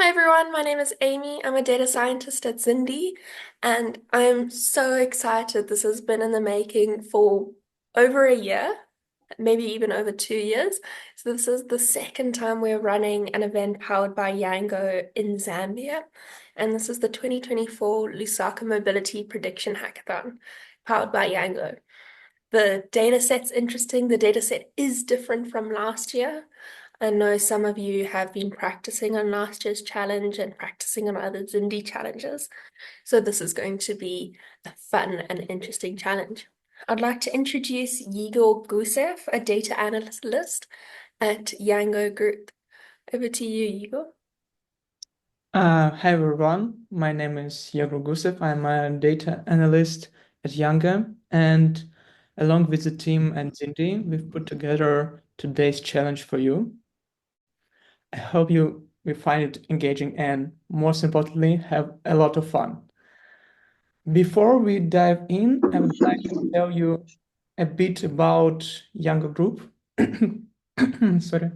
Hi everyone, my name is Amy. I'm a data scientist at Zindi, and I'm so excited. This has been in the making for over a year, maybe even over 2 years. So this is the second time we're running an event powered by Yango in Zambia, and this is the 2024 Lusaka Mobility Prediction Hackathon powered by Yango. The data set's interesting. The data set is different from last year. I know some of you have been practicing on last year's challenge and practicing on other Zindi challenges. So this is going to be a fun and interesting challenge. I'd like to introduce Yigo Gusev, a data analyst at Yango Group. Over to you, Yigo. Hi everyone, my name is Yango Gusev. I'm a data analyst at Yango, and along with the team and Zindi, we've put together today's challenge for you. I hope you will find it engaging and, most importantly, have a lot of fun. Before we dive in, I would like to tell you a bit about Yango Group. Sorry.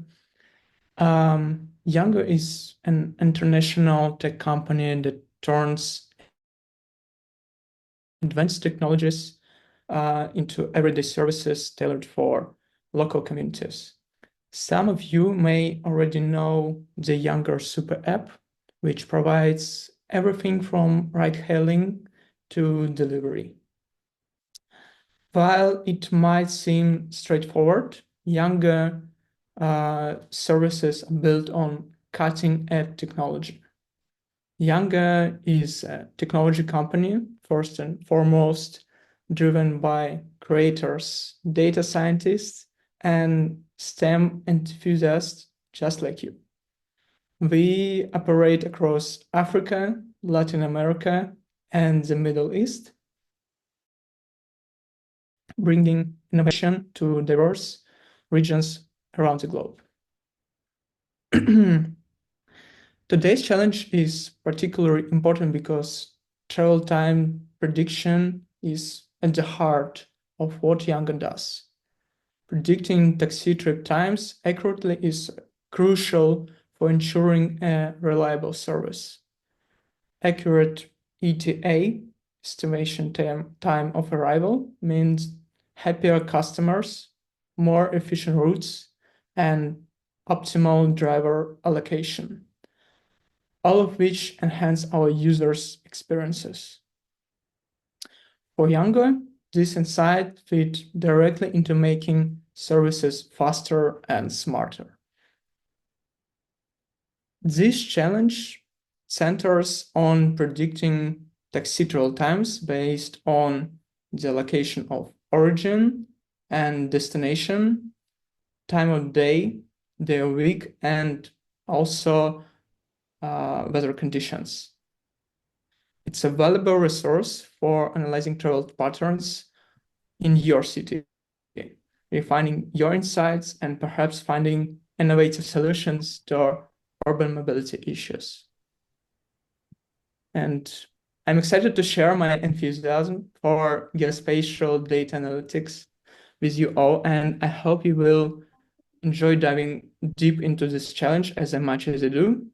Yango is an international tech company that turns advanced technologies into everyday services tailored for local communities. Some of you may already know the Younger Super App, which provides everything from ride-hailing to delivery. While it might seem straightforward, Younger services are built on cutting-edge technology. Yango is a technology company, first and foremost, driven by creators, data scientists, and STEM enthusiasts just like you. We operate across Africa, Latin America, and the Middle East, bringing innovation to diverse regions around the globe. Today's challenge is particularly important because travel time prediction is at the heart of what Yango does. Predicting taxi trip times accurately is crucial for ensuring a reliable service. Accurate ETA, estimation time of arrival, means happier customers, more efficient routes, and optimal driver allocation, all of which enhance our users' experiences. For Yango, this insight fit directly into making services faster and smarter. This challenge centers on predicting taxi travel times based on the location of origin and destination, time of day, week, and also weather conditions. It's a valuable resource for analyzing travel patterns in your city, refining your insights, and perhaps finding innovative solutions to urban mobility issues. And I'm excited to share my enthusiasm for geospatial data analytics with you all, and I hope you will enjoy diving deep into this challenge as much as I do.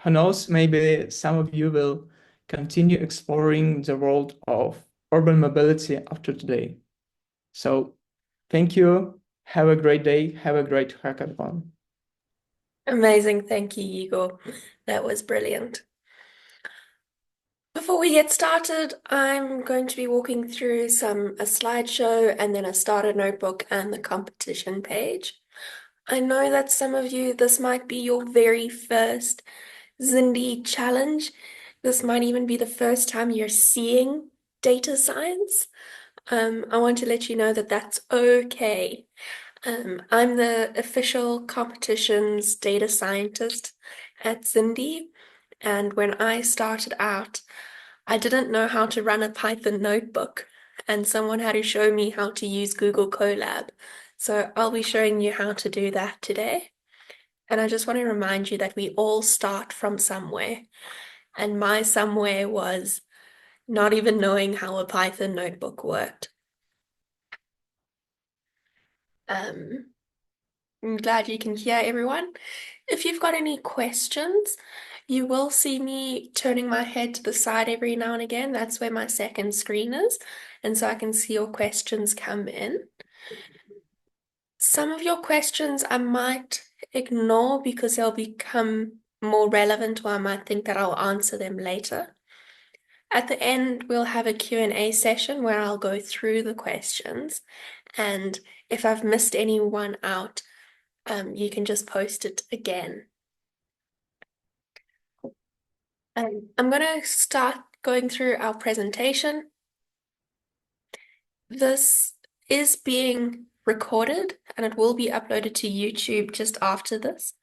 Who knows, maybe some of you will continue exploring the world of urban mobility after today. So thank you. Have a great day. Have a great hackathon. Amazing. Thank you, Yigo. That was brilliant. Before we get started, I'm going to be walking through a slideshow and then a starter notebook and the competition page. I know that some of you, this might be your very first Zindi challenge. This might even be the first time you're seeing data science. I want to let you know that that's okay. I'm the official competitions data scientist at Zindi, and when I started out, I didn't know how to run a Python notebook, and someone had to show me how to use Google Colab. So I'll be showing you how to do that today. And I just want to remind you that we all start from somewhere. And my somewhere was not even knowing how a Python notebook worked. I'm glad you can hear everyone. If you've got any questions, You will see me turning my head to the side every now and again. That's where my second screen is. And so I can see your questions come in. Some of your questions I might ignore because they'll become more relevant, or I might think that I'll answer them later. At the end, we'll have a Q&A session where I'll go through the questions. And if I've missed anyone out, you can just post it again. I'm going to start going through our presentation. This is being recorded and it will be uploaded to YouTube just after this.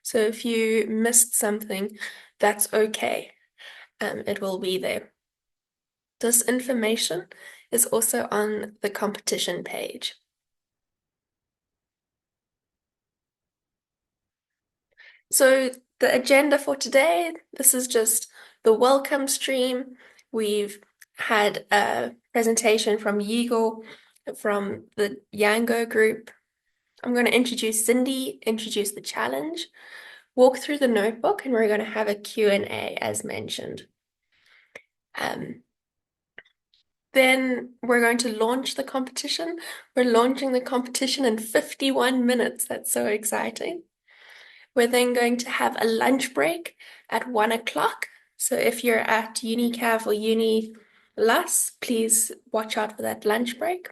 So if you missed something, that's okay. It will be there. This information is also on the competition page. So the agenda for today, this is just the welcome stream. We've had a presentation from Yango, from the Yango group. I'm going to introduce Cindy, introduce the challenge, walk through the notebook, and we're going to have a Q&A as mentioned. Then we're going to launch the competition. We're launching the competition in 51 minutes. That's so exciting. We're then going to have a lunch break at 1 o'clock. So if you're at UniCav or UniLus, please watch out for that lunch break.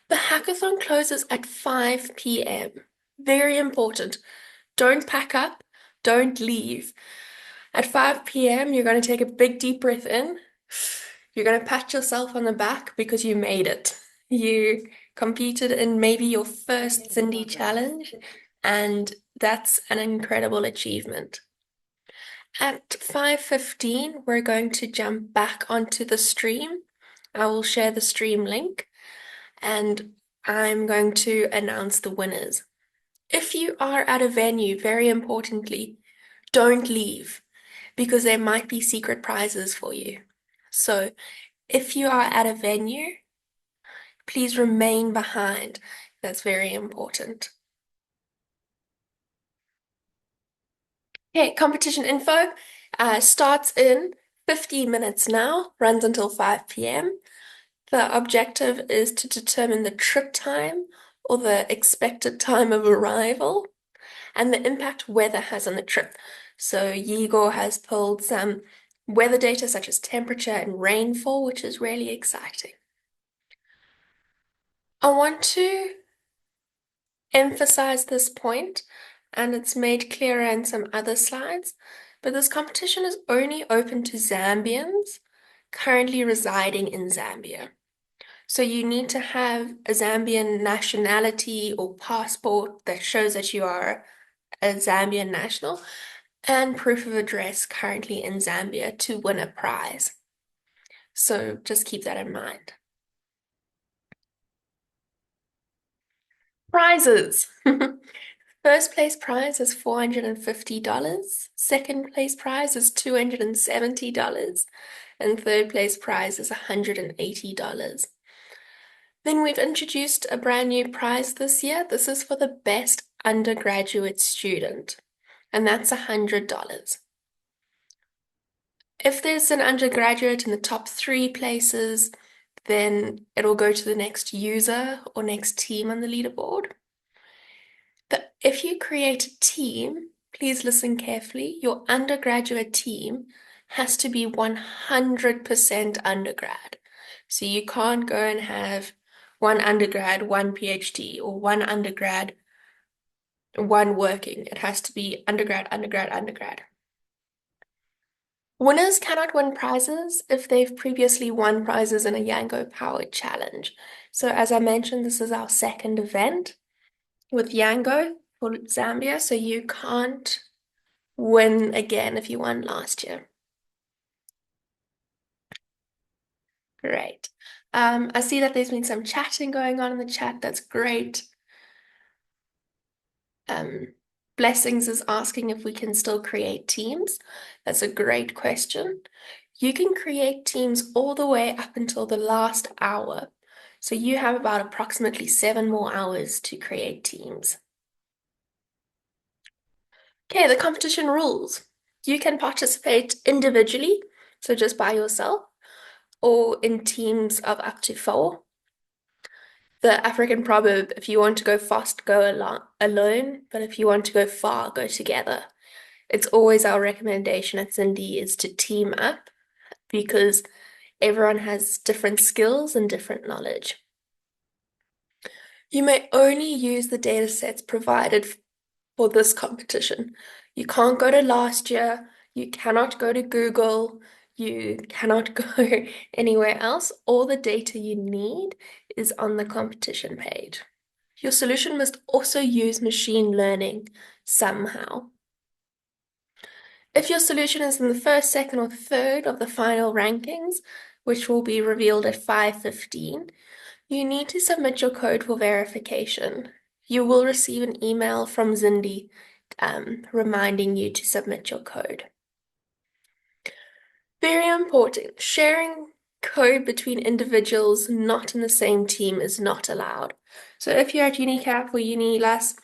The hackathon closes at 5 p.m. Very important. Don't pack up, don't leave. At 5 p.m., you're going to take a big deep breath in. You're going to pat yourself on the back because you made it. You competed in maybe your first Cindy challenge, and that's an incredible achievement. At 5:15, we're going to jump back onto the stream. I will share the stream link, and I'm going to announce the winners. If you are at a venue, very importantly, don't leave because there might be secret prizes for you. So if you are at a venue, please remain behind. That's very important. Okay, competition info starts in 50 minutes now, runs until 5 p.m. The objective is to determine the trip time or the expected time of arrival and the impact weather has on the trip. So Igor has pulled some weather data such as temperature and rainfall, which is really exciting. I want to emphasize this point, and it's made clearer in some other slides, but this competition is only open to Zambians currently residing in Zambia. So you need to have a Zambian nationality or passport that shows that you are a Zambian national and proof of address currently in Zambia to win a prize. So just keep that in mind. Prizes. First place prize is $450. Second place prize is $270. And third place prize is $180. Then we've introduced a brand new prize this year. This is for the best undergraduate student, and that's $100. If there's an undergraduate in the top 3 places, then it'll go to the next user or next team on the leaderboard. If you create a team, please listen carefully. Your undergraduate team has to be 100% undergrad. So you can't go and have one undergrad, one PhD, or one undergrad, one working. It has to be undergrad, undergrad, undergrad. Winners cannot win prizes if they've previously won prizes in a Yango powered challenge. So as I mentioned, this is our second event with Yango for Zambia, so you can't win again if you won last year. Great. I see that there's been some chatting going on in the chat. That's great. Um, Blessings is asking if we can still create teams. That's a great question. You can create teams all the way up until the last hour. So you have about approximately 7 more hours to create teams. Okay, the competition rules. You can participate individually, so just by yourself, or in teams of up to four. The African proverb, if you want to go fast, go alone, but if you want to go far, go together. It's always our recommendation at Cindy is to team up because everyone has different skills and different knowledge. You may only use the data sets provided for this competition. You can't go to last year, you cannot go to Google, you cannot go anywhere else. All the data you need is on the competition page. Your solution must also use machine learning somehow. If your solution is in the first, second, or third of the final rankings, which will be revealed at 5:15, you need to submit your code for verification. You will receive an email from Zindi reminding you to submit your code. Very important, sharing code between individuals not in the same team is not allowed. So if you're at UniCap or UniLas,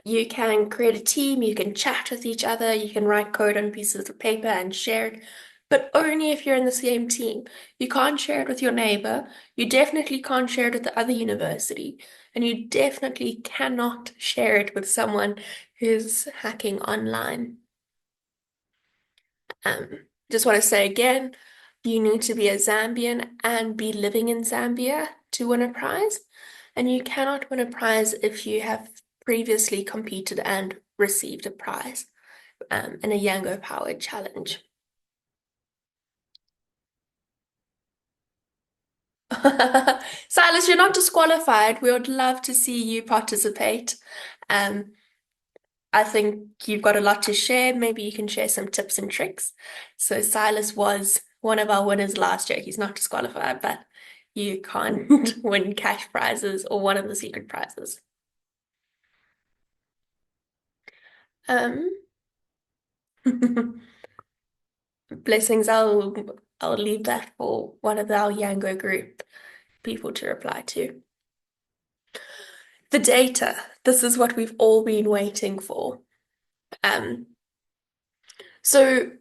you can create a team, you can chat with each other, you can write code on pieces of paper and share it, but only if you're in the same team. You can't share it with your neighbor, you definitely can't share it with the other university, and you definitely cannot share it with someone who's hacking online. Just want to say again, you need to be a Zambian and be living in Zambia to win a prize. And you cannot win a prize if you have previously competed and received a prize in a Yango powered challenge. Silas, you're not disqualified. We would love to see you participate. Um, I think you've got a lot to share. Maybe you can share some tips and tricks. So Silas was one of our winners last year. He's not disqualified, but you can't win cash prizes or one of the secret prizes. Um, blessings. I'll leave that for one of our Yango group people to reply to. The data. This is what we've all been waiting for. Um, so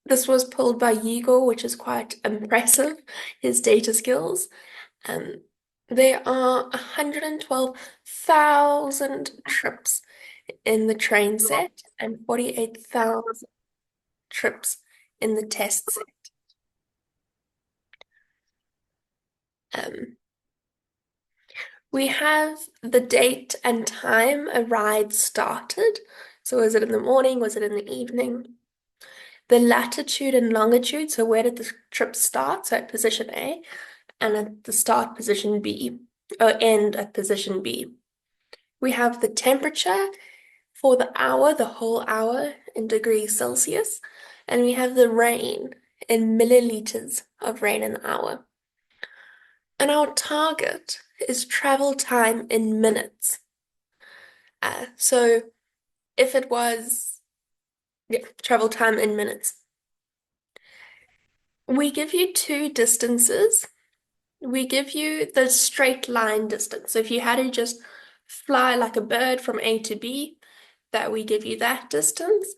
this was pulled by Igor, which is quite impressive, his data skills. Um, there are 112,000 trips in the train set and 48,000 trips in the test set. Um, we have the date and time a ride started. So was it in the morning? Was it in the evening? The latitude and longitude. So where did the trip start? So at position A and at the start position B or end at position B. We have the temperature for the hour, the whole hour in degrees Celsius, and we have the rain in milliliters of rain an hour. And our target is travel time in minutes. So if it was, yeah, travel time in minutes. We give you two distances. We give you the straight line distance. So if you had to just fly like a bird from A to B, that we give you that distance.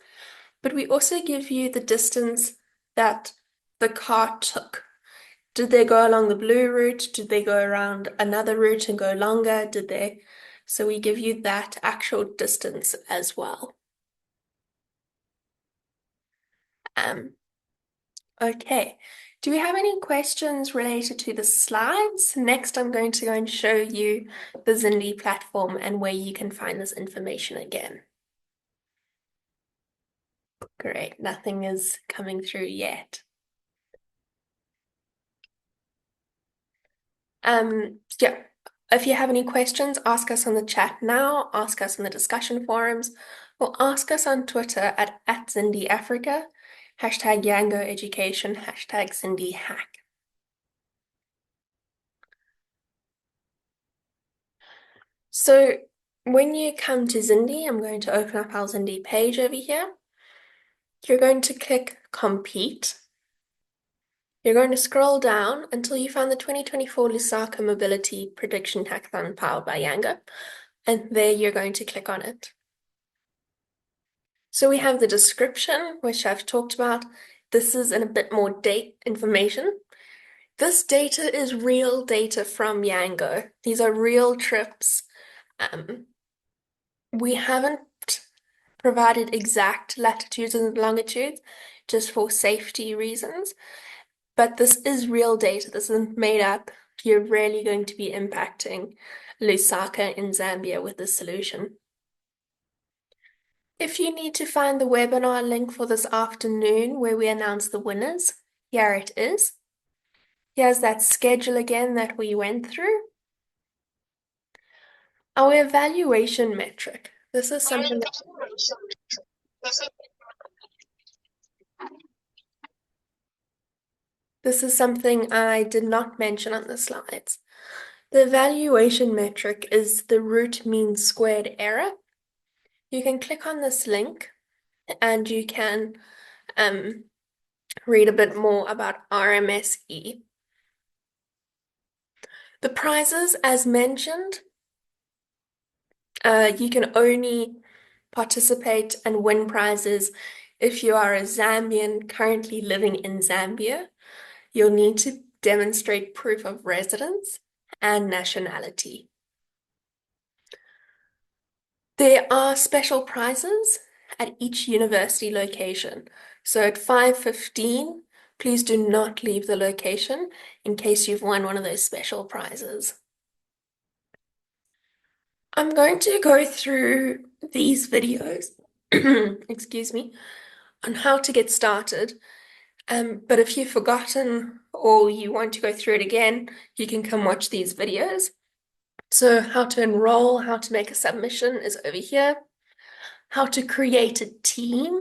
But we also give you the distance that the car took. Did they go along the blue route? Did they go around another route and go longer? Did they? So we give you that actual distance as well. Um, okay. Do we have any questions related to the slides? Next, I'm going to go and show you the Zindi platform and where you can find this information again. Great, nothing is coming through yet. Yeah, if you have any questions, ask us on the chat now, ask us in the discussion forums, or ask us on Twitter at @ZindiAfrica, hashtag Yango Education, hashtag ZindiHack. So when you come to Zindi, I'm going to open up our Zindi page over here. You're going to click Compete. You're going to scroll down until you find the 2024 Lusaka Mobility Prediction Hackathon powered by Yango, and there you're going to click on it. So we have the description, which I've talked about. This is in a bit more date information. This data is real data from Yango. These are real trips. Um, we haven't provided exact latitudes and longitudes just for safety reasons, but this is real data. This isn't made up. You're really going to be impacting Lusaka in Zambia with this solution. If you need to find the webinar link for this afternoon where we announce the winners, here it is. Here's that schedule again that we went through. Our evaluation metric. This is something I did not mention on the slides. The evaluation metric is the root mean squared error. You can click on this link and you can read a bit more about RMSE. The prizes, as mentioned, you can only participate and win prizes if you are a Zambian currently living in Zambia. You'll need to demonstrate proof of residence and nationality. There are special prizes at each university location. So at 5:15, please do not leave the location in case you've won one of those special prizes. I'm going to go through these videos, excuse me, on how to get started. But if you've forgotten or you want to go through it again, you can come watch these videos. So how to enroll, how to make a submission is over here. How to create a team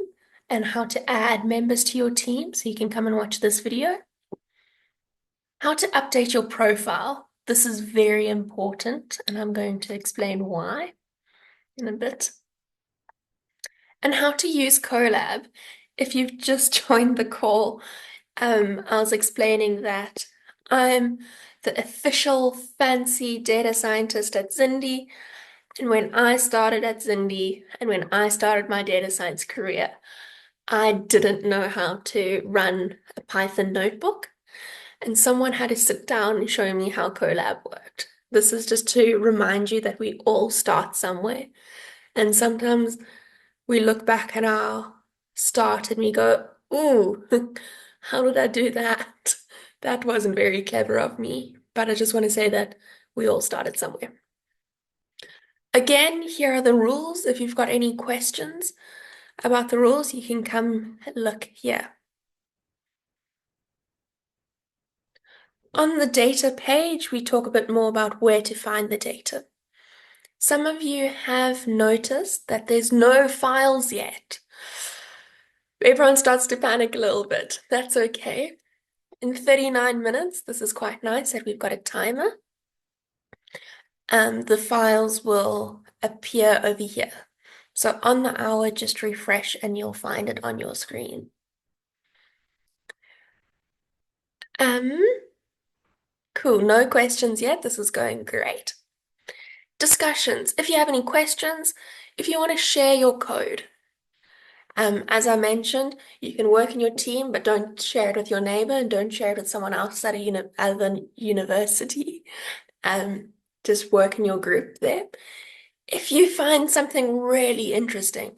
and how to add members to your team. So you can come and watch this video. How to update your profile. This is very important, and I'm going to explain why in a bit. And how to use Colab. If you've just joined the call, I was explaining that I'm the official fancy data scientist at Zindi. And when I started at Zindi and when I started my data science career, I didn't know how to run a Python notebook. And someone had to sit down and show me how Colab worked. This is just to remind you that we all start somewhere. And sometimes we look back at our start and we go, ooh, how did I do that? That wasn't very clever of me. But I just want to say that we all started somewhere. Again, here are the rules. If you've got any questions about the rules, you can come look here. On the data page, we talk a bit more about where to find the data. Some of you have noticed that there's no files yet. Everyone starts to panic a little bit. That's okay. In 39 minutes, this is quite nice that we've got a timer. The files will appear over here. So on the hour, just refresh and you'll find it on your screen. Cool, no questions yet. This is going great. Discussions. If you have any questions, if you want to share your code, as I mentioned, you can work in your team, but don't share it with your neighbor and don't share it with someone else at a university. Just work in your group there. If you find something really interesting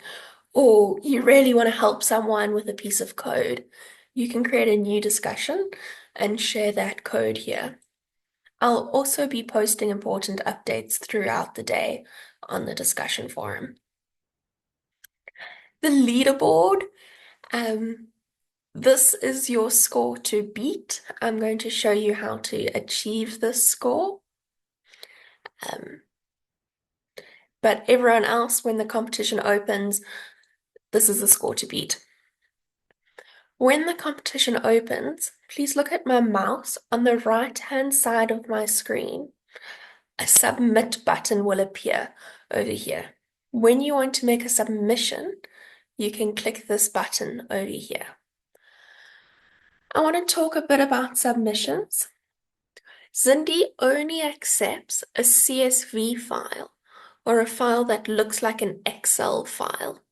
or you really want to help someone with a piece of code, you can create a new discussion and share that code here. I'll also be posting important updates throughout the day on the discussion forum. The leaderboard, this is your score to beat. I'm going to show you how to achieve this score. But everyone else, when the competition opens, this is the score to beat. When the competition opens, please look at my mouse on the right-hand side of my screen. A submit button will appear over here. When you want to make a submission, you can click this button over here. I want to talk a bit about submissions. Zindi only accepts a CSV file or a file that looks like an Excel file.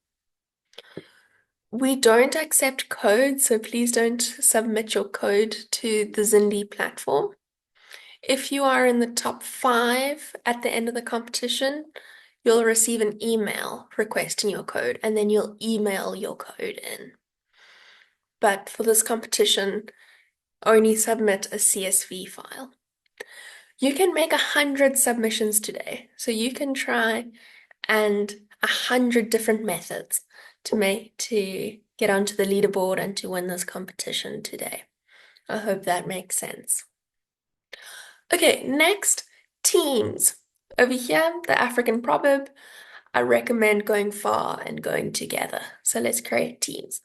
We don't accept code, so please don't submit your code to the Zindi platform. If you are in the top 5 at the end of the competition, you'll receive an email requesting your code, and then you'll email your code in. But for this competition, only submit a CSV file. You can make 100 submissions today, so you can try and 100 different methods to get onto the leaderboard and to win this competition today. I hope that makes sense. Okay, next, teams. Over here, the African proverb, I recommend going far and going together. So let's create teams.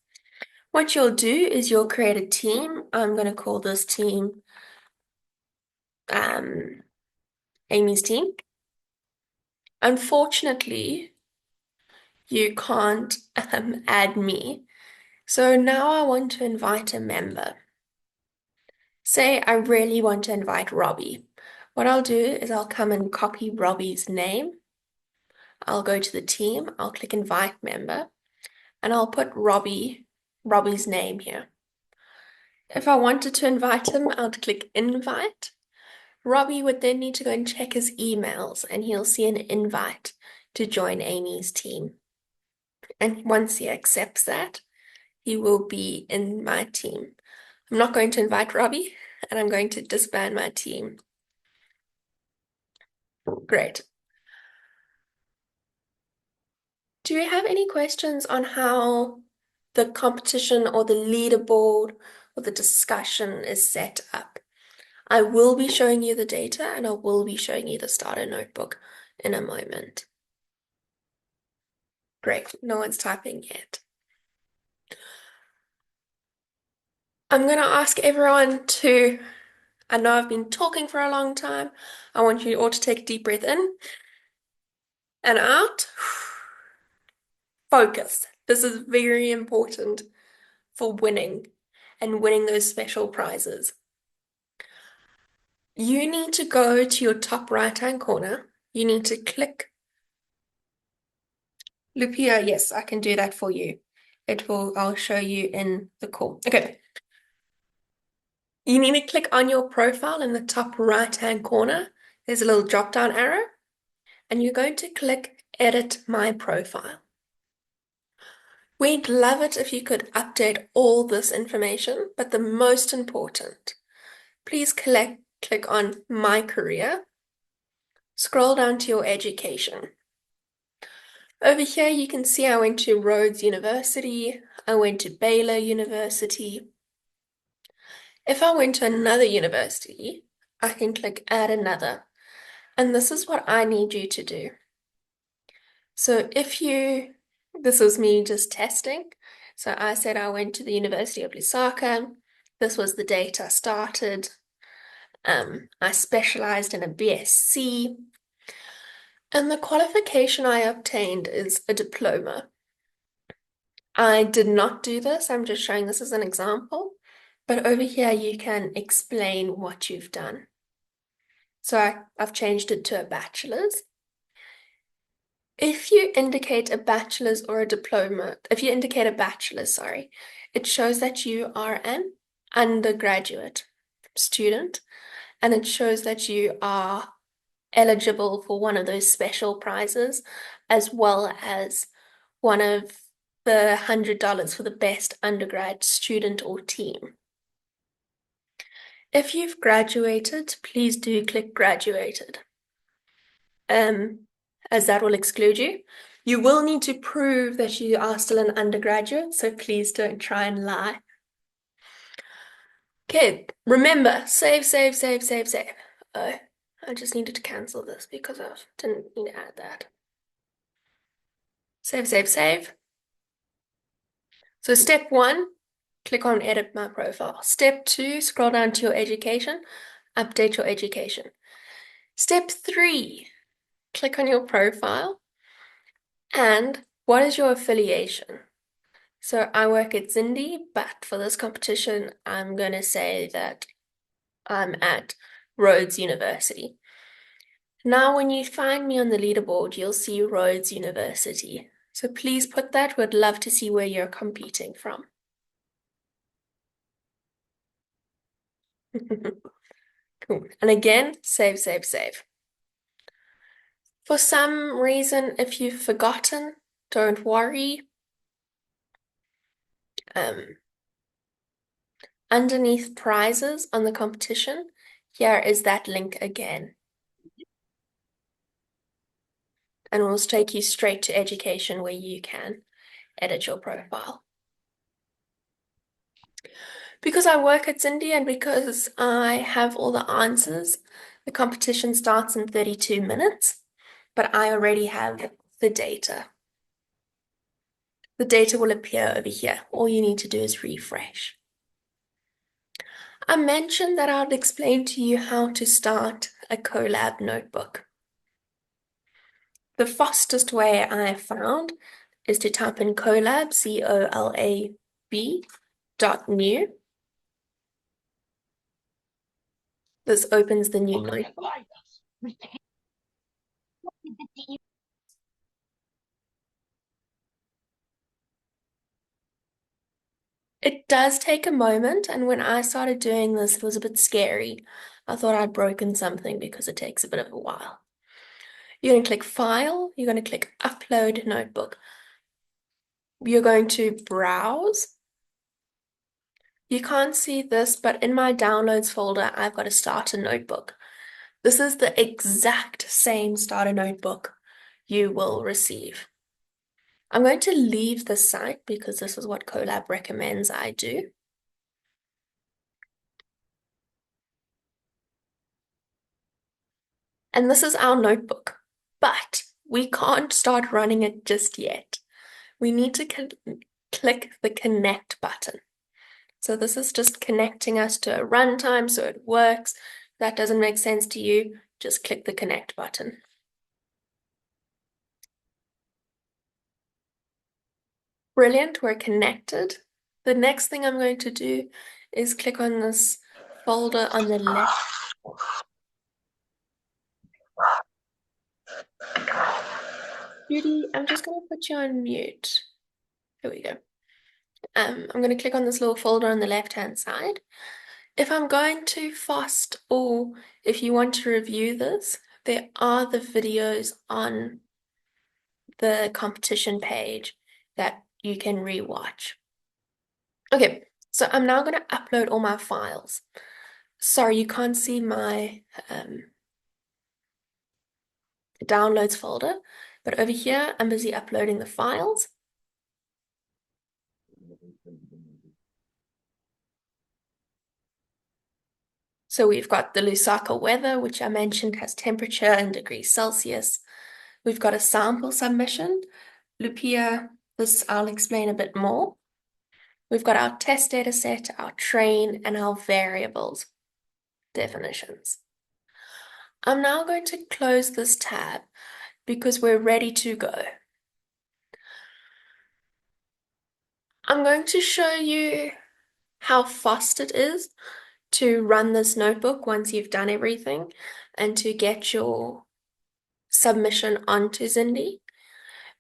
What you'll do is you'll create a team. I'm going to call this team Amy's team. Unfortunately, you can't add me. So now I want to invite a member. Say I really want to invite Robbie. What I'll do is I'll come and copy Robbie's name. I'll go to the team, I'll click invite member, and I'll put Robbie's name here. If I wanted to invite him, I'll click invite. Robbie would then need to go and check his emails, and he'll see an invite to join Amy's team. And once he accepts that, he will be in my team. I'm not going to invite Robbie, and I'm going to disband my team. Great. Do you have any questions on how the competition or the leaderboard or the discussion is set up? I will be showing you the data and I will be showing you the starter notebook in a moment. Great, no one's typing yet. I'm going to ask everyone to, I know I've been talking for a long time. I want you all to take a deep breath in and out. Focus. This is very important for winning and winning those special prizes. You need to go to your top right-hand corner. You need to click Lupia. Yes, I can do that for you. I'll show you in the call. Okay. You need to click on your profile in the top right-hand corner. There's a little drop-down arrow, and you're going to click Edit My Profile. We'd love it if you could update all this information, but the most important, please click on My Career. Scroll down to your education. Over here, you can see I went to Rhodes University. I went to Baylor University. If I went to another university, I can click Add Another. And this is what I need you to do. So this was me just testing. So I said I went to the University of Lusaka. This was the date I started. I specialized in a BSc. And the qualification I obtained is a diploma. I did not do this. I'm just showing this as an example. But over here, you can explain what you've done. So I've changed it to a bachelor's. If you indicate a bachelor's or a diploma, if you indicate a bachelor's, sorry, it shows that you are an undergraduate student, and it shows that you are eligible for one of those special prizes, as well as one of the $100 for the best undergrad student or team. If you've graduated, please do click graduated, as that will exclude you. You will need to prove that you are still an undergraduate, so please don't try and lie. Okay, remember, save, save, save, save, save. Oh, I just needed to cancel this because I didn't need to add that. Save, save, save. So step 1, click on edit my profile. Step 2, scroll down to your education, update your education. Step 3, click on your profile and what is your affiliation? So I work at Zindi, but for this competition, I'm going to say that I'm at Rhodes University. Now, when you find me on the leaderboard, you'll see Rhodes University. So please put that. We'd love to see where you're competing from. Cool. And again, save, save, save. For some reason, if you've forgotten, don't worry. Um, Underneath prizes on the competition, here is that link again. And we'll take you straight to education where you can edit your profile. Because I work at Cindy and because I have all the answers, the competition starts in 32 minutes, but I already have the data. The data will appear over here. All you need to do is refresh. I mentioned that I'd explain to you how to start a Colab notebook. The fastest way I found is to type in Colab, COLAB, .new. This opens the new notebook. It does take a moment, and when I started doing this, it was a bit scary. I thought I'd broken something because it takes a bit of a while. You're going to click File, you're going to click Upload Notebook. You're going to browse. You can't see this, but in my Downloads folder, I've got a starter notebook. This is the exact same starter notebook you will receive. I'm going to leave the site because this is what Colab recommends I do. And this is our notebook, but we can't start running it just yet. We need to click the connect button. So this is just connecting us to a runtime so it works. If that doesn't make sense to you, just click the connect button. Brilliant, we're connected. The next thing I'm going to do is click on this folder on the left. Judy, I'm just going to put you on mute. Here we go. I'm going to click on this little folder on the left-hand side. If I'm going too fast or if you want to review this, there are the videos on the competition page that you can rewatch. Okay, so I'm now going to upload all my files. Sorry, you can't see my downloads folder, but over here, I'm busy uploading the files. So we've got the Lusaka weather, which I mentioned has temperature in degrees Celsius. We've got a sample submission. Lupia, this I'll explain a bit more. We've got our test data set, our train, and our variables definitions. I'm now going to close this tab because we're ready to go. I'm going to show you how fast it is to run this notebook once you've done everything and to get your submission onto Zindi.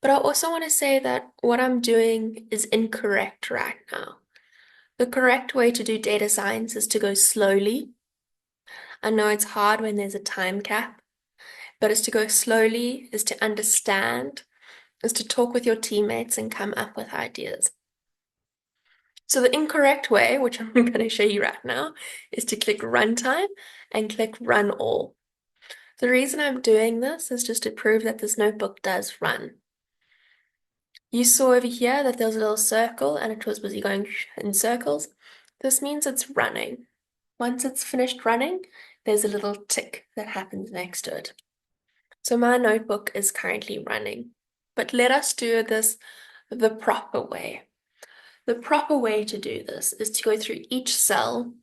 But I also want to say that what I'm doing is incorrect right now. The correct way to do data science is to go slowly. I know it's hard when there's a time cap, but it's to go slowly, is to understand, is to talk with your teammates and come up with ideas. So the incorrect way, which I'm going to show you right now, is to click Runtime and click Run All. The reason I'm doing this is just to prove that this notebook does run. You saw over here that there was a little circle and it was busy going in circles. This means it's running. Once it's finished running, there's a little tick that happens next to it. So my notebook is currently running, but let us do this the proper way. The proper way to do this is to go through each cell,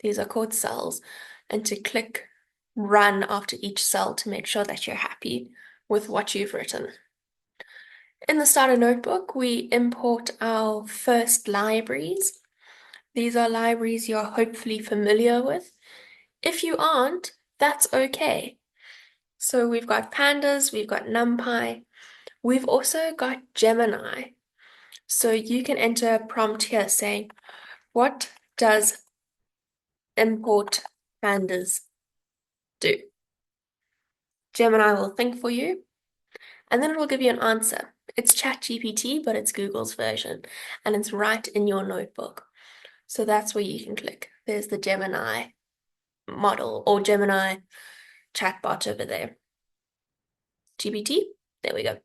these are called cells, and to click run after each cell to make sure that you're happy with what you've written. In the starter notebook, we import our first libraries. These are libraries you're hopefully familiar with. If you aren't, that's okay. So we've got pandas, we've got NumPy, We've also got Gemini. So you can enter a prompt here saying, what does import pandas do? Gemini will think for you and then it will give you an answer. It's ChatGPT, but it's Google's version and it's right in your notebook. So that's where you can click. There's the Gemini model or Gemini chatbot over there. GPT, there we go.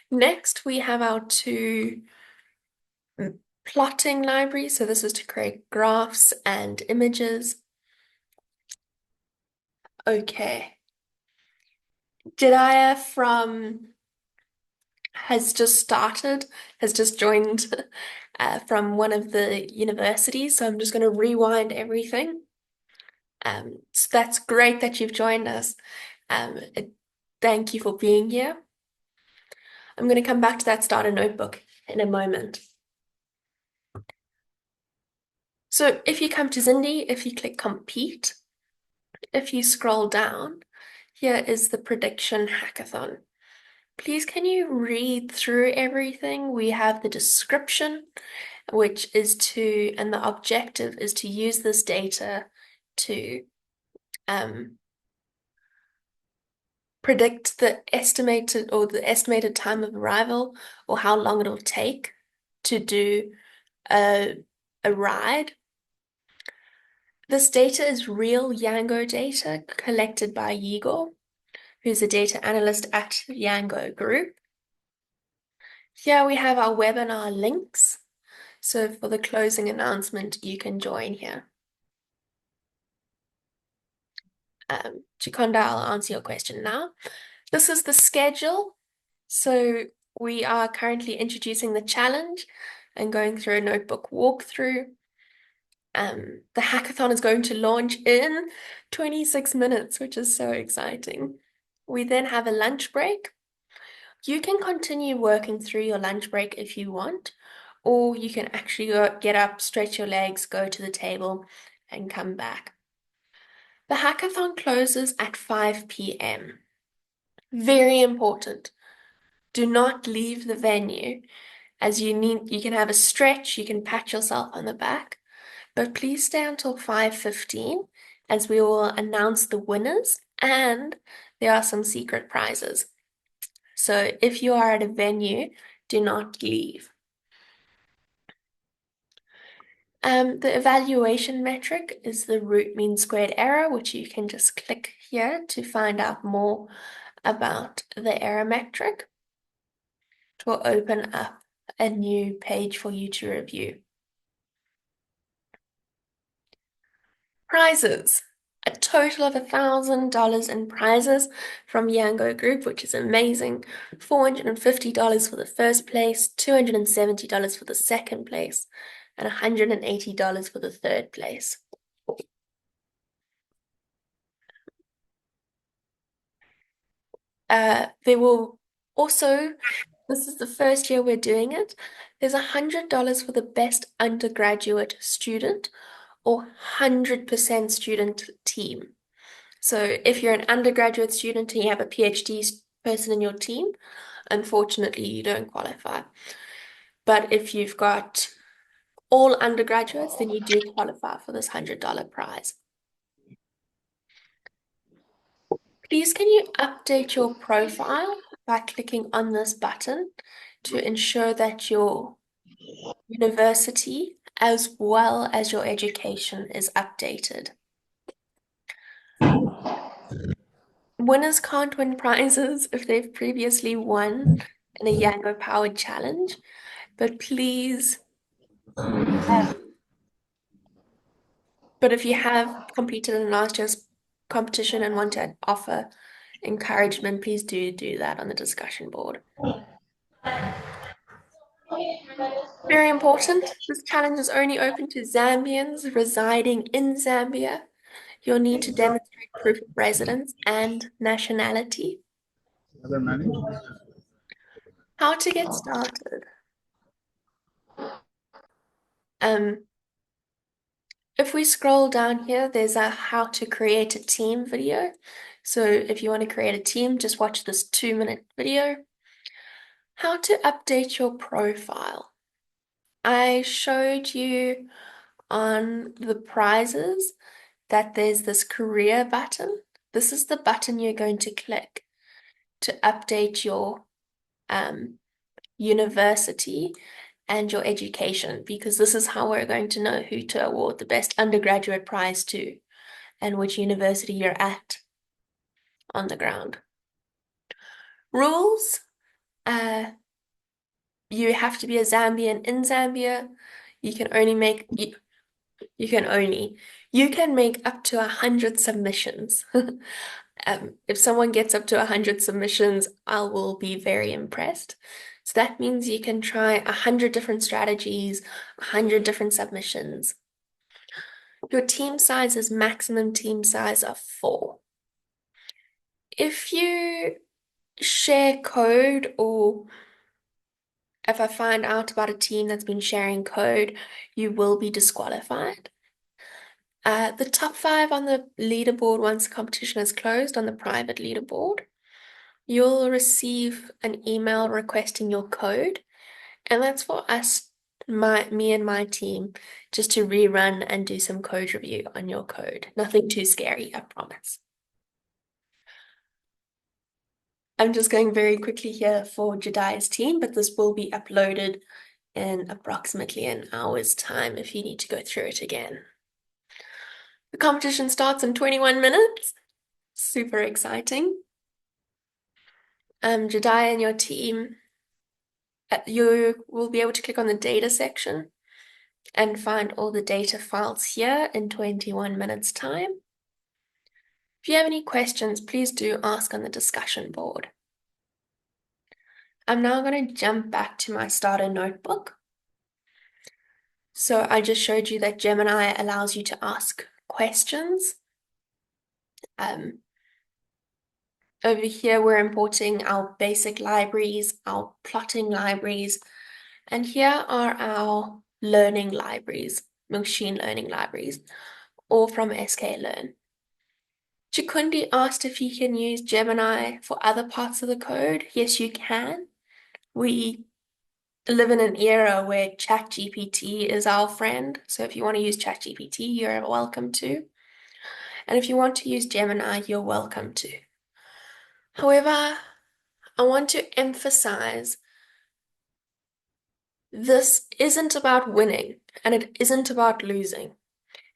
Next, we have our two plotting libraries. So this is to create graphs and images. Okay. Jediah from has just started, has just joined from one of the universities. So I'm just going to rewind everything. So that's great that you've joined us. Thank you for being here. I'm going to come back to that starter notebook in a moment. So if you come to Zindi, if you click compete, if you scroll down, here is the prediction hackathon. Please can you read through everything? We have the description, which is to, and the objective is to use this data to predict the estimated time of arrival or how long it'll take to do a, a ride. This data is real Yango data collected by Igor, who's a data analyst at Yango Group. Here we have our webinar links. So for the closing announcement, you can join here. Chikonda, I'll answer your question now. This is the schedule. So we are currently introducing the challenge and going through a notebook walkthrough. The hackathon is going to launch in 26 minutes, which is so exciting. We then have a lunch break. You can continue working through your lunch break if you want, or you can actually get up, stretch your legs, go to the table, and come back. The hackathon closes at 5 p.m. Very important. Do not leave the venue as you can have a stretch, you can pat yourself on the back, but please stay until 5:15 as we will announce the winners and there are some secret prizes. So if you are at a venue, do not leave. The evaluation metric is the root mean squared error, which you can just click here to find out more about the error metric. It will open up a new page for you to review. Prizes. A total of $1,000 in prizes from Yango Group, which is amazing. $450 for the first place, $270 for the second place, and $180 for the third place. There will also, this is the first year we're doing it, there's $100 for the best undergraduate student or 100% student team. So if you're an undergraduate student and you have a PhD person in your team, unfortunately you don't qualify. But if you've got all undergraduates, then you do qualify for this $100 prize. Please can you update your profile by clicking on this button to ensure that your university as well as your education is updated. Winners can't win prizes if they've previously won in a Yango powered challenge, but please, but if you have competed in last year's competition and want to offer encouragement, please do that on the discussion board. Very important, this challenge is only open to Zambians residing in Zambia. You'll need to demonstrate proof of residence and nationality. How to get started. Um, if we scroll down here, there's a how to create a team video. So if you want to create a team, just watch this 2-minute video. How to update your profile. I showed you on the prizes that there's this career button. This is the button you're going to click to update your university and your education, because this is how we're going to know who to award the best undergraduate prize to and which university you're at on the ground. Rules, uh, you have to be a Zambian in Zambia. You can only make you can only you can make up to 100 submissions. If someone gets up to 100 submissions, I will be very impressed. So that means you can try 100 different strategies, 100 different submissions. Your team size is maximum team size of 4. If you share code, or if I find out about a team that's been sharing code, you will be disqualified. The top 5 on the leaderboard, once the competition is closed on the private leaderboard, you'll receive an email requesting your code, and that's for us, me and my team, just to rerun and do some code review on your code. Nothing too scary, I promise. I'm just going very quickly here for Jedi's team, but this will be uploaded in approximately an hour's time if you need to go through it again. The competition starts in 21 minutes. Super exciting. Jedi and your team, you will be able to click on the data section and find all the data files here in 21 minutes time. If you have any questions, please do ask on the discussion board. I'm now going to jump back to my starter notebook. So I just showed you that Gemini allows you to ask questions. Over here, we're importing our basic libraries, our plotting libraries, and here are our learning libraries, machine learning libraries, all from sklearn. Chikundi asked if you can use Gemini for other parts of the code. Yes, you can. We live in an era where ChatGPT is our friend. So if you want to use ChatGPT, you're welcome to. And if you want to use Gemini, you're welcome to. However, I want to emphasize this isn't about winning and it isn't about losing.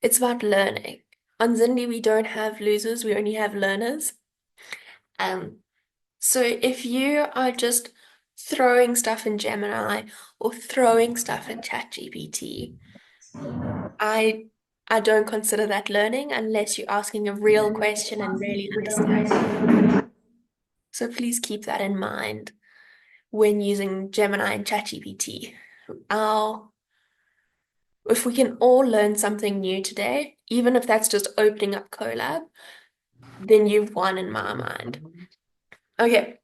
It's about learning. On Zindi, we don't have losers, we only have learners. So if you are just throwing stuff in Gemini or throwing stuff in ChatGPT, I I don't consider that learning unless you're asking a real question and really understanding. So please keep that in mind when using Gemini and ChatGPT. Our If we can all learn something new today, even if that's just opening up Colab, then you've won in my mind. Okay,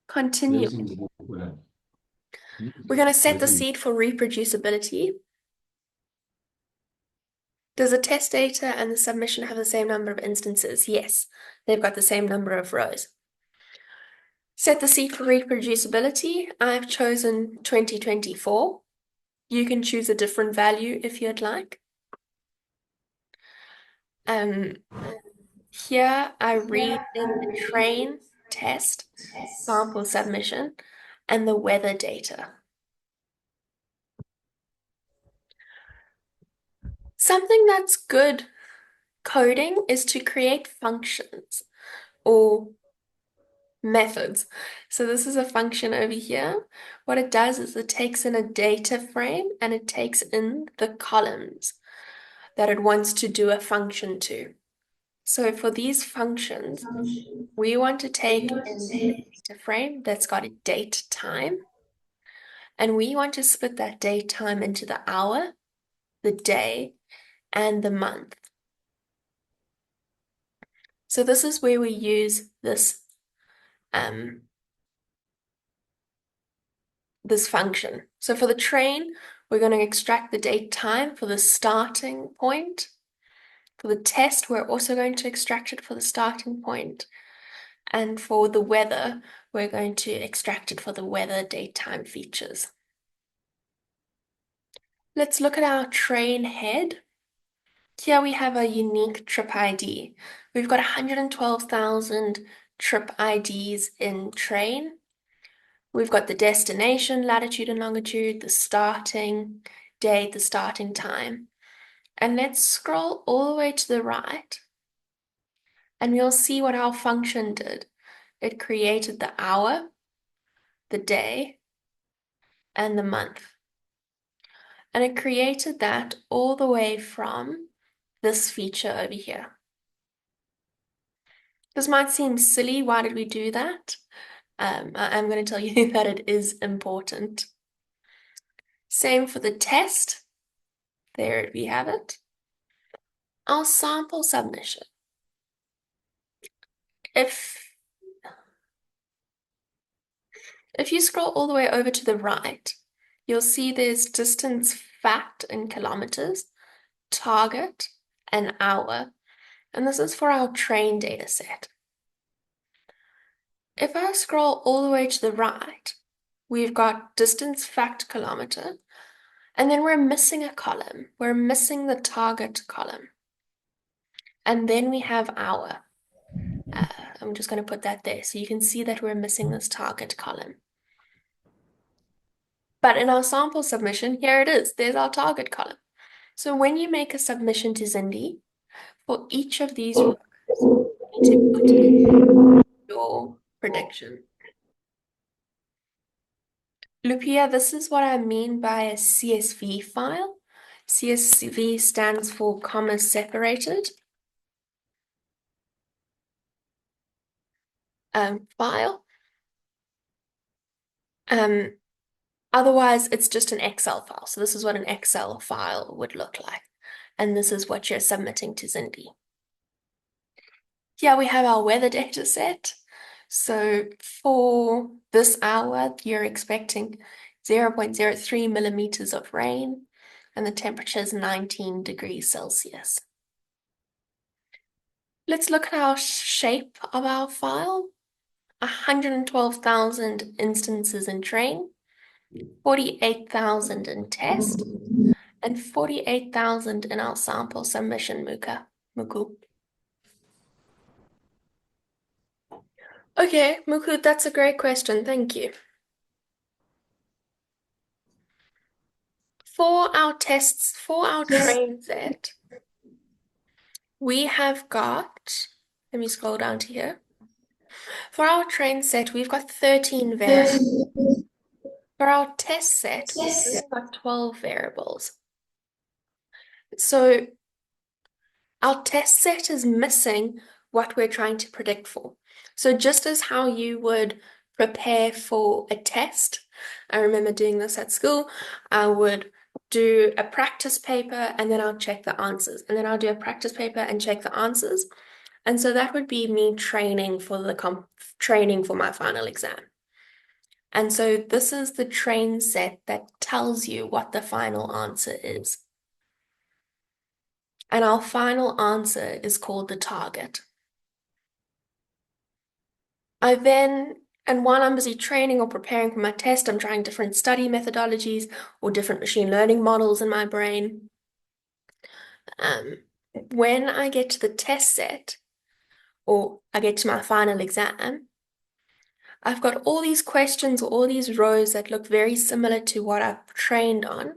continue. We're going to set the seed for reproducibility. Does the test data and the submission have the same number of instances? Yes, they've got the same number of rows. Set the seed for reproducibility. I've chosen 2024. You can choose a different value if you'd like. Um, Here I read in the train, test, sample submission, and the weather data. Something that's good coding is to create functions or methods. So this is a function over here. What it does is it takes in a data frame and it takes in the columns that it wants to do a function to. So for these functions, we want to take in a data frame that's got a date time, and we want to split that date time into the hour, the day, and the month. So this is where we use this function. So for the train, we're going to extract the date time for the starting point. For the test, we're also going to extract it for the starting point. And for the weather, we're going to extract it for the weather daytime features. Let's look at our train head. Here we have a unique trip ID. We've got 112,000 trip IDs in train. We've got the destination, latitude and longitude, the starting date, the starting time. And let's scroll all the way to the right, and we'll see what our function did. It created the hour, the day, and the month. And it created that all the way from this feature over here. This might seem silly. Why did we do that? I'm going to tell you that it is important. Same for the test. There we have it. Our sample submission. If you scroll all the way over to the right, you'll see there's distance fact in kilometers, target, and hour. And this is for our train data set. If I scroll all the way to the right, we've got distance fact kilometer, and then we're missing a column. We're missing the target column. And then we have hour. I'm just going to put that there so you can see that we're missing this target column. But in our sample submission, here it is. There's our target column. So when you make a submission to Zindi, for each of these rows, you need to put in your prediction. Lupia, this is what I mean by a CSV file. CSV stands for comma separated file. Otherwise, it's just an Excel file. So this is what an Excel file would look like. And this is what you're submitting to Zindi. Here we have our weather data set. So for this hour, you're expecting 0.03 millimeters of rain, and the temperature is 19 degrees Celsius. Let's look at our shape of our file. 112,000 instances in train, 48,000 in test, and 48,000 in our sample submission, Muku. Okay, Muku, that's a great question. Thank you. For our tests, for our train set, we have got, let me scroll down to here. For our train set, we've got 13 variables. For our test set, we've only got 12 variables. So our test set is missing what we're trying to predict for. So just as how you would prepare for a test, I remember doing this at school, I would do a practice paper and then I'll check the answers. And then I'll do a practice paper and check the answers. And so that would be me training for training for my final exam. And so this is the train set that tells you what the final answer is. And our final answer is called the target. And while I'm busy training or preparing for my test, I'm trying different study methodologies or different machine learning models in my brain. When I get to the test set, or I get to my final exam, I've got all these questions or all these rows that look very similar to what I've trained on,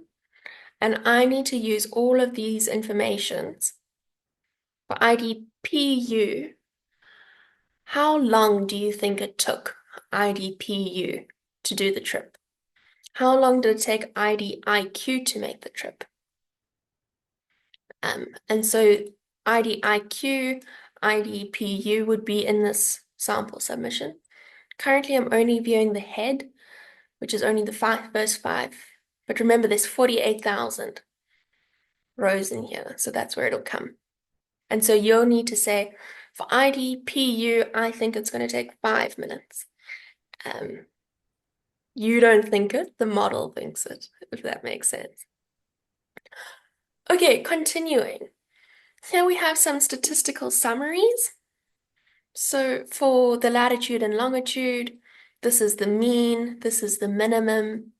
and I need to use all of these informations. For IDPU, how long do you think it took IDPU to do the trip? How long did it take IDIQ to make the trip? And so IDIQ, IDPU would be in this sample submission. Currently, I'm only viewing the head, which is only the first five. But remember, there's 48,000 rows in here, so that's where it'll come. And so you'll need to say, for IDPU, I think it's going to take 5 minutes. You don't think it, the model thinks it, if that makes sense. Okay, continuing. Here we have some statistical summaries. So for the latitude and longitude, This is the mean, this is the minimum.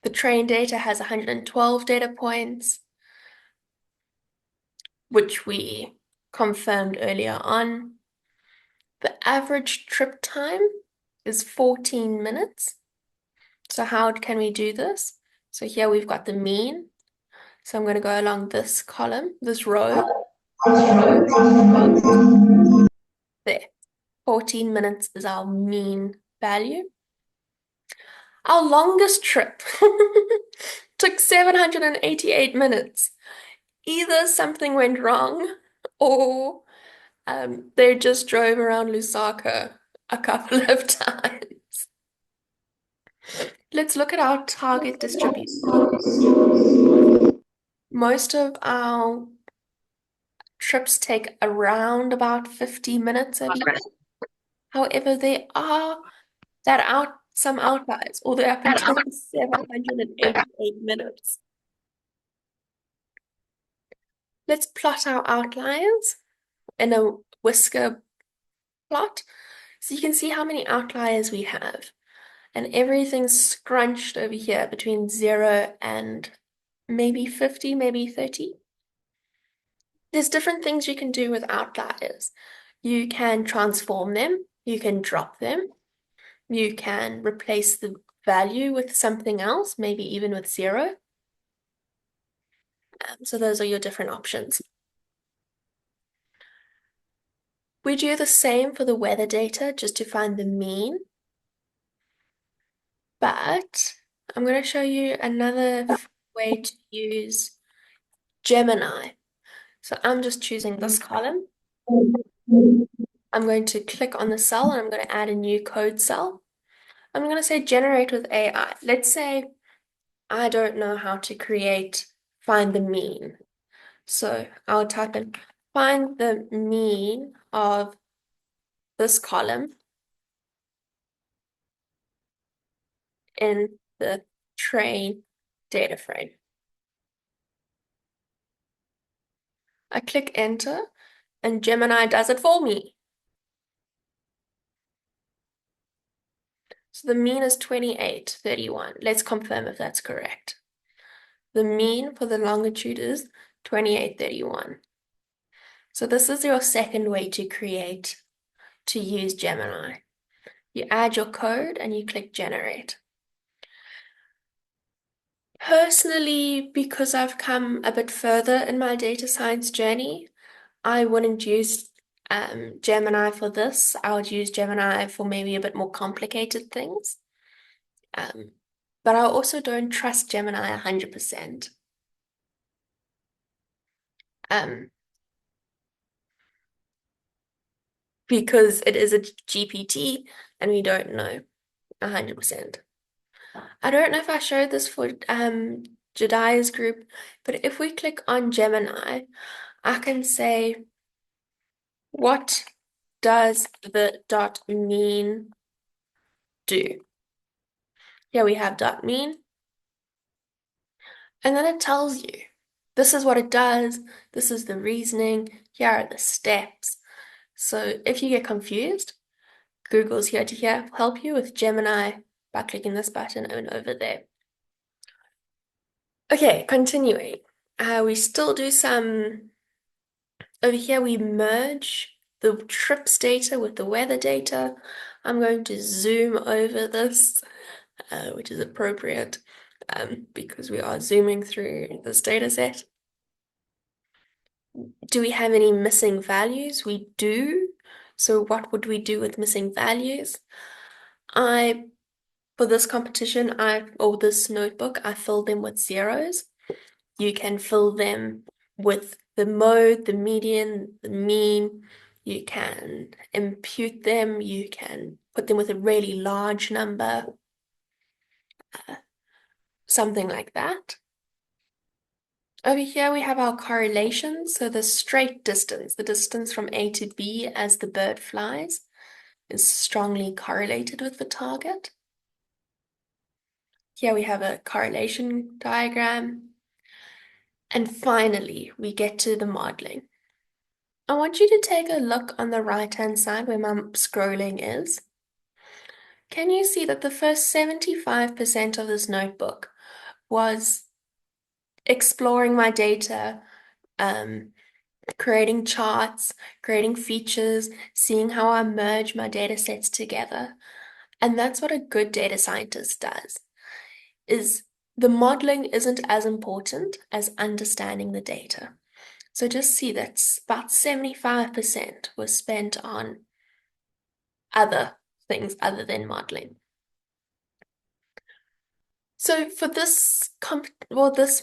The train data has 112 data points, which we confirmed earlier on. The average trip time is 14 minutes. So how can we do this? So here we've got the mean. So I'm going to go along this column, this row. There. 14 minutes is our mean value. Our longest trip took 788 minutes. Either something went wrong or they just drove around Lusaka a couple of times. Let's look at our target distribution. Most of our trips take around about 50 minutes over here. However, there are some outliers, all the way up until 788 minutes. Let's plot our outliers in a whisker plot so you can see how many outliers we have. And everything's scrunched over here between 0 and maybe 50, maybe 30. There's different things you can do with outliers. You can transform them, you can drop them, you can replace the value with something else, maybe even with 0. So those are your different options. We do the same for the weather data just to find the mean. But I'm going to show you another way to use Gemini. So I'm just choosing this column. I'm going to click on the cell and I'm going to add a new code cell. I'm going to say generate with AI. Let's say I don't know how to find the mean. So I'll type in find the mean of this column in the train data frame. I click enter and Gemini does it for me. So the mean is 28.31. Let's confirm if that's correct. The mean for the longitude is 28.31. So this is your second way to use Gemini. You add your code and you click generate. Personally, because I've come a bit further in my data science journey, I wouldn't use Gemini for this. I would use Gemini for maybe a bit more complicated things. But I also don't trust Gemini 100%. Because it is a GPT and we don't know 100%. I don't know if I showed this for Jedi's group, but if we click on Gemini, I can say, what does the dot mean do? Here we have dot mean, and then it tells you, this is what it does, this is the reasoning, here are the steps. So if you get confused, Google's here to help you with Gemini by clicking this button and over there. Okay, continuing. We still do some, over here we merge the trips data with the weather data. I'm going to zoom over this, which is appropriate because we are zooming through this data set. Do we have any missing values? We do. So what would we do with missing values? For this competition, or this notebook, I filled them with zeros. You can fill them with the mode, the median, the mean. You can impute them. You can put them with a really large number, something like that. Over here, we have our correlations. So the straight distance, the distance from A to B as the bird flies, is strongly correlated with the target. Here we have a correlation diagram. And finally, we get to the modeling. I want you to take a look on the right-hand side where my scrolling is. Can you see that the first 75% of this notebook was exploring my data, um, creating charts, creating features, seeing how I merge my data sets together. And that's what a good data scientist does, is the modeling isn't as important as understanding the data. So just see that about 75% was spent on other things other than modeling. So for this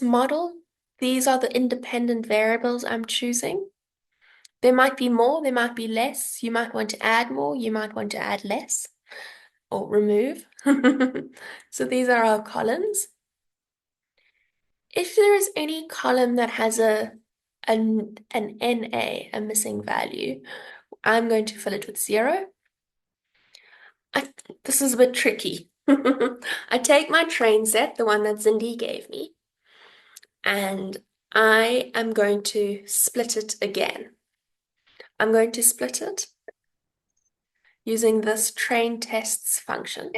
model, these are the independent variables I'm choosing. There might be more, there might be less. You might want to add more, you might want to add less or remove. So these are our columns. If there is any column that has an NA, a missing value, I'm going to fill it with 0. I, this is a bit tricky. I take my train set, the one that Zindi gave me, and I am going to split it again. I'm going to split it using this train tests function.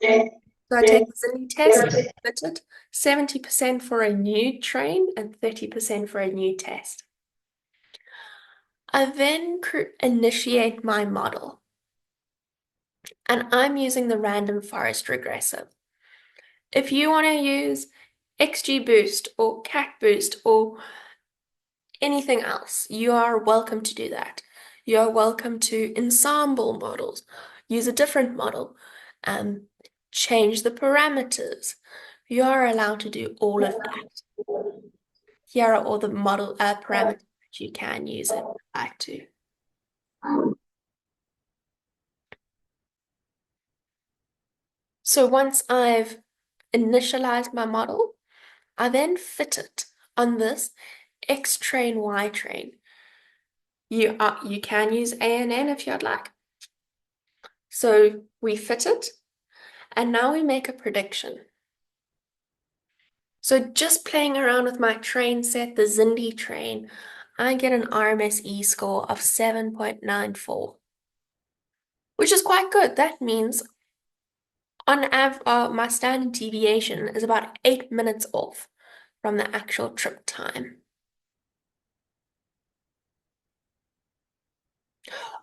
So I take the Zindi test, split it, 70% for a new train and 30% for a new test. I then initiate my model, and I'm using the random forest regressive. If you want to use XGBoost or CatBoost or anything else, you are welcome to do that. You are welcome to ensemble models, use a different model, um, change the parameters. You are allowed to do all of that. Here are all the model parameters that you can use if you'd like to. So once I've initialized my model, I then fit it on this X train, Y train. You can use ANN if you'd like. So we fit it, and now we make a prediction. So just playing around with my train set, the Zindi train, I get an RMSE score of 7.94, which is quite good. That means my standard deviation is about 8 minutes off from the actual trip time.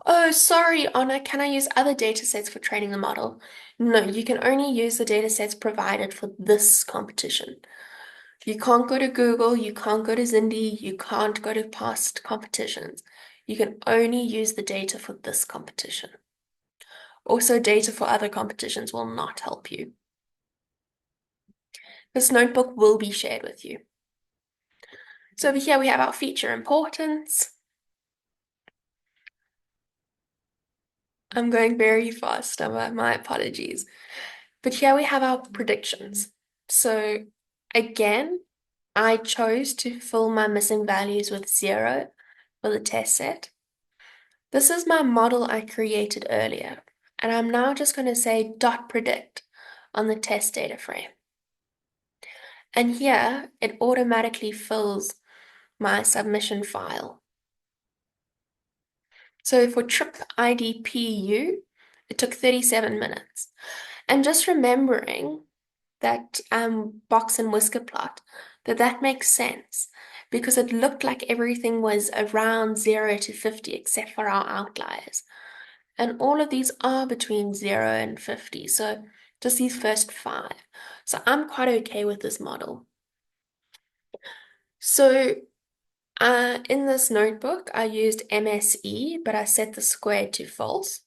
Oh, sorry, Anna, can I use other data sets for training the model? No, you can only use the data sets provided for this competition. You can't go to Google, you can't go to Zindi, you can't go to past competitions. You can only use the data for this competition. Also, data for other competitions will not help you. This notebook will be shared with you. So over here we have our feature importance. I'm going very fast, my apologies. But here we have our predictions. So again, I chose to fill my missing values with 0 for the test set. This is my model I created earlier, and I'm now just going to say .predict on the test data frame. And here it automatically fills my submission file. So for trip ID PU, it took 37 minutes. And just remembering that box and whisker plot, that makes sense because it looked like everything was around 0 to 50 except for our outliers. And all of these are between 0 and 50. So just these first 5. So I'm quite okay with this model. So in this notebook, I used MSE, but I set the squared to false.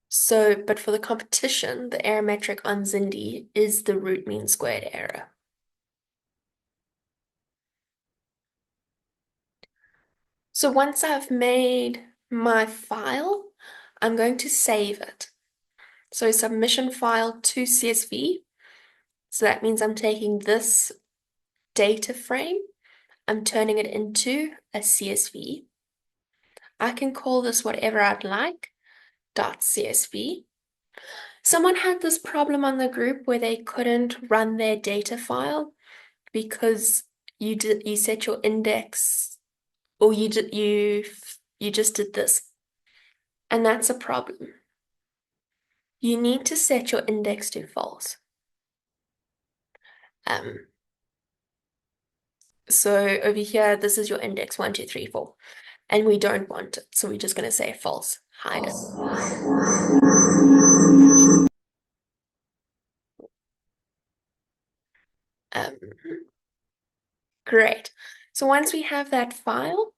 So, but for the competition, the error metric on Zindi is the root mean squared error. So once I've made my file, I'm going to save it. So submission file to CSV. So that means I'm taking this data frame, I'm turning it into a CSV. I can call this whatever I'd like, .csv. Someone had this problem on the group where they couldn't run their data file because you set your index or you just did this. And that's a problem. You need to set your index to false. Um, so over here, this is your index 1, 2, 3, 4, and we don't want it. So we're just going to say false, hide it. Um, great. So once we have that file,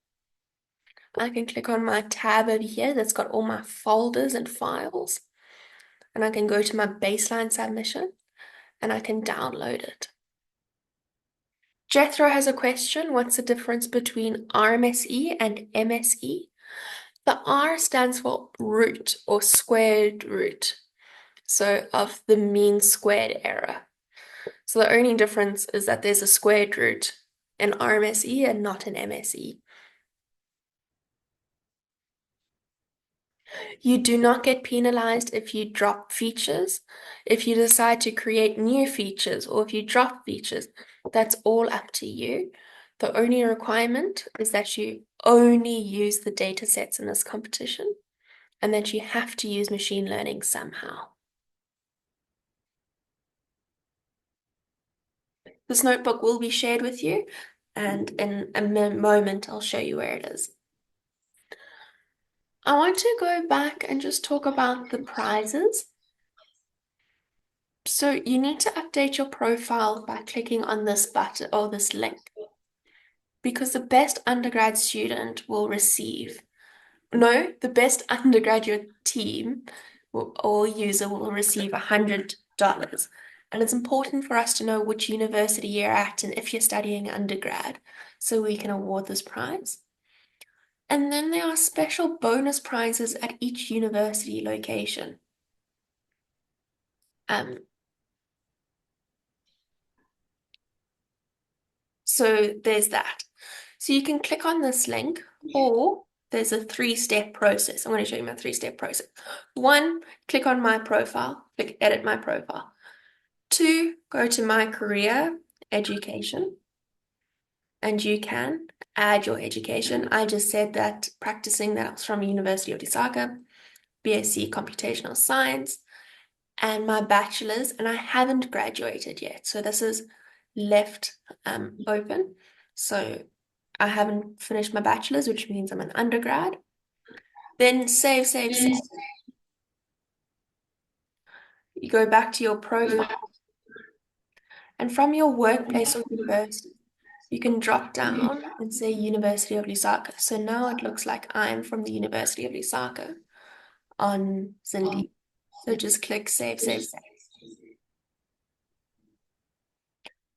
I can click on my tab over here that's got all my folders and files, and I can go to my baseline submission and I can download it. Jethro has a question. What's the difference between RMSE and MSE? The R stands for root or squared root, so of the mean squared error. So the only difference is that there's a squared root in RMSE and not in MSE. You do not get penalized if you drop features. If you decide to create new features or if you drop features, that's all up to you. The only requirement is that you only use the data sets in this competition and that you have to use machine learning somehow. This notebook will be shared with you, and in a moment, I'll show you where it is. I want to go back and just talk about the prizes. So you need to update your profile by clicking on this button or this link because the best undergrad student will receive, no, the best undergraduate team or user will receive $100. And it's important for us to know which university you're at and if you're studying undergrad so we can award this prize. And then there are special bonus prizes at each university location. Um, so there's that. So you can click on this link, or there's a 3-step process. I'm going to show you my 3-step process. 1, click on my profile, click edit my profile. 2, go to my career education, and you can add your education. I just said that practicing that I was from University of Lusaka, BSc Computational Science, and my bachelor's, and I haven't graduated yet. So this is left open. So I haven't finished my bachelor's, which means I'm an undergrad. Then save, save, save. You go back to your profile, and from your workplace or university, you can drop down and say University of Lusaka. So now it looks like I'm from the University of Lusaka on Zindi. So just click save, save, save.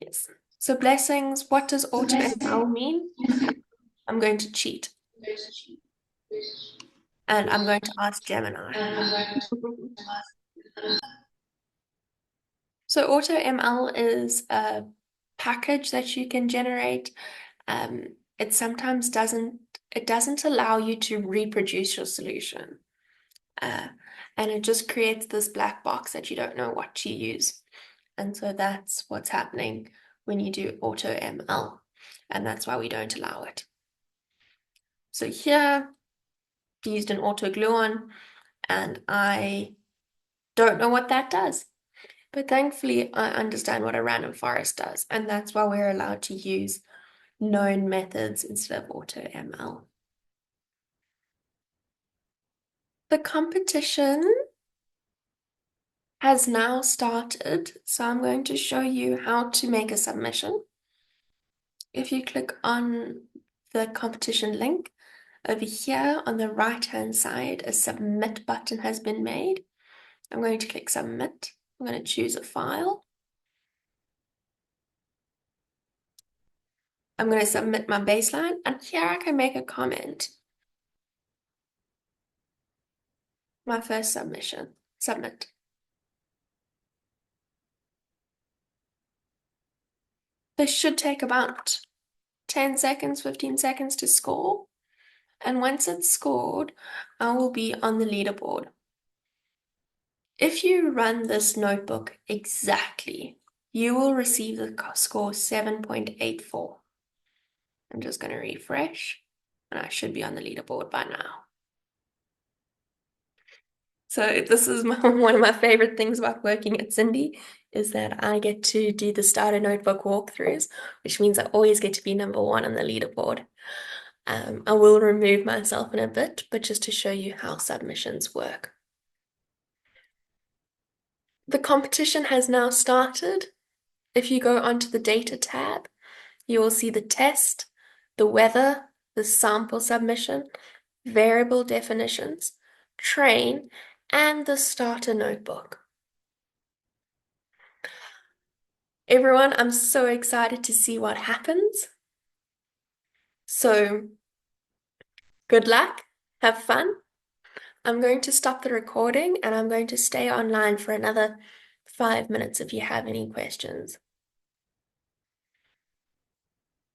Yes. So blessings, what does AutoML mean? I'm going to cheat and I'm going to ask Gemini. So AutoML is a package that you can generate. It sometimes doesn't allow you to reproduce your solution. Uh, and it just creates this black box that you don't know what to use. And so that's what's happening when you do AutoML. And that's why we don't allow it. So here, used an auto gluon, and I don't know what that does. But thankfully, I understand what a random forest does, and that's why we're allowed to use known methods instead of AutoML. The competition has now started, so I'm going to show you how to make a submission. If you click on the competition link, over here on the right-hand side, a submit button has been made. I'm going to click submit. I'm going to choose a file. I'm going to submit my baseline, and here I can make a comment. My first submission. Submit. This should take about 10 seconds, 15 seconds to score. And once it's scored, I will be on the leaderboard. If you run this notebook exactly, you will receive the score 7.84. I'm just going to refresh, and I should be on the leaderboard by now. So this is one of my favorite things about working at Cindy is that I get to do the starter notebook walkthroughs, which means I always get to be number one on the leaderboard. I will remove myself in a bit, but just to show you how submissions work. The competition has now started. If you go onto the data tab, you will see the test, the weather, the sample submission, variable definitions, train, and the starter notebook. Everyone, I'm so excited to see what happens. So, good luck, have fun. I'm going to stop the recording and I'm going to stay online for another 5 minutes if you have any questions.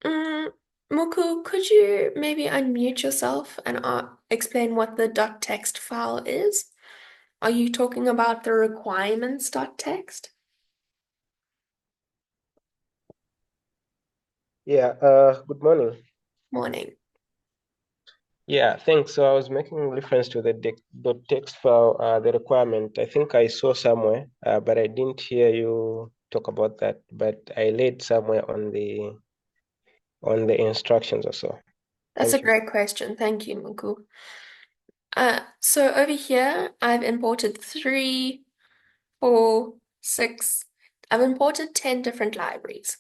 Mm, Muku, could you maybe unmute yourself and explain what the .text file is? Are you talking about the requirements.txt? Yeah, good morning. Morning. Yeah, thanks. So I was making reference to the .text file, the requirement. I think I saw somewhere, but I didn't hear you talk about that. But I laid somewhere on the instructions or so. That's a Thank you. great question. Thank you, Muku. So over here, I've imported 3, 4, 6. I've imported 10 different libraries.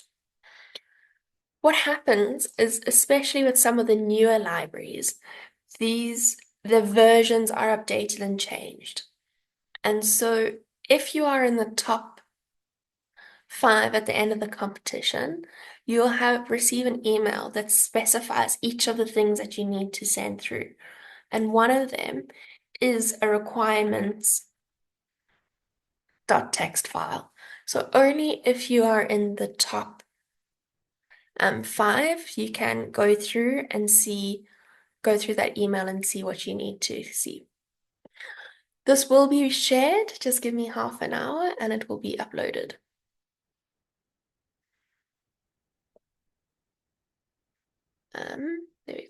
What happens is, especially with some of the newer libraries, the versions are updated and changed. And so if you are in the top 5 at the end of the competition, you'll receive an email that specifies each of the things that you need to send through. And one of them is a requirements.txt file. So only if you are in the top 5, you can go through that email and see what you need to see. This will be shared. Just give me half an hour and it will be uploaded.